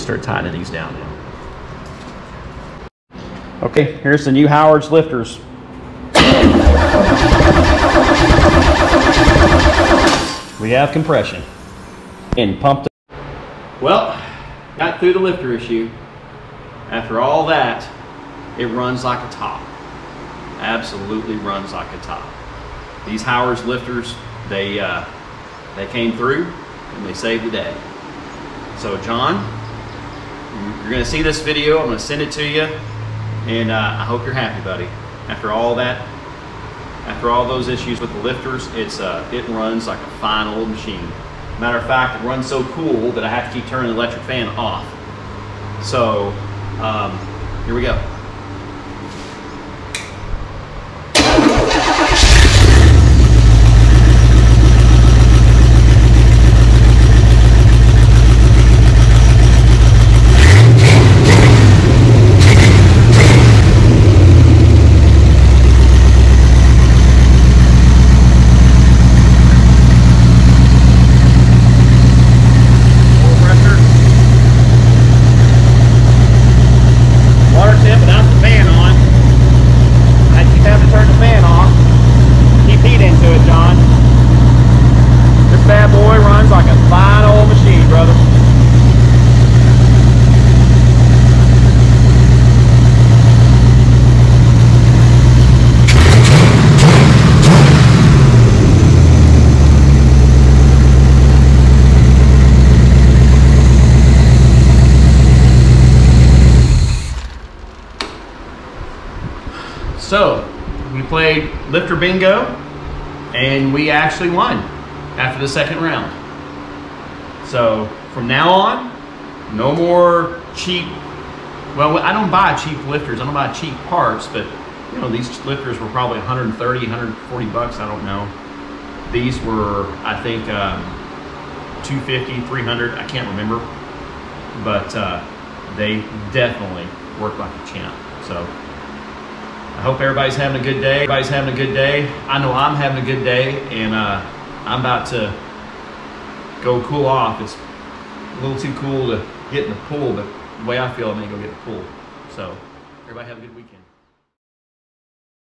start tightening these down now. Okay, here's the new Howard's lifters. We have compression and pumped. Well, got through the lifter issue. After all that, it runs like a top. Absolutely runs like a top. These Howard's lifters, they came through and they saved the day. So John, you're gonna see this video. I'm gonna send it to you, and I hope you're happy, buddy. After all that, after all those issues with the lifters, it runs like a fine old machine. Matter of fact, it runs so cool that I have to keep turning the electric fan off. So here we go. So we played lifter bingo and we actually won after the second round. So from now on, no more cheap, well, I don't buy cheap lifters, I don't buy cheap parts, but you know, these lifters were probably 130, 140 bucks, I don't know. These were, I think, 250, 300, I can't remember, but they definitely work like a champ. So I hope everybody's having a good day. Everybody's having a good day. I know I'm having a good day, and I'm about to go cool off. It's a little too cool to get in the pool, but the way I feel, I'm gonna go get in the pool. So everybody have a good weekend.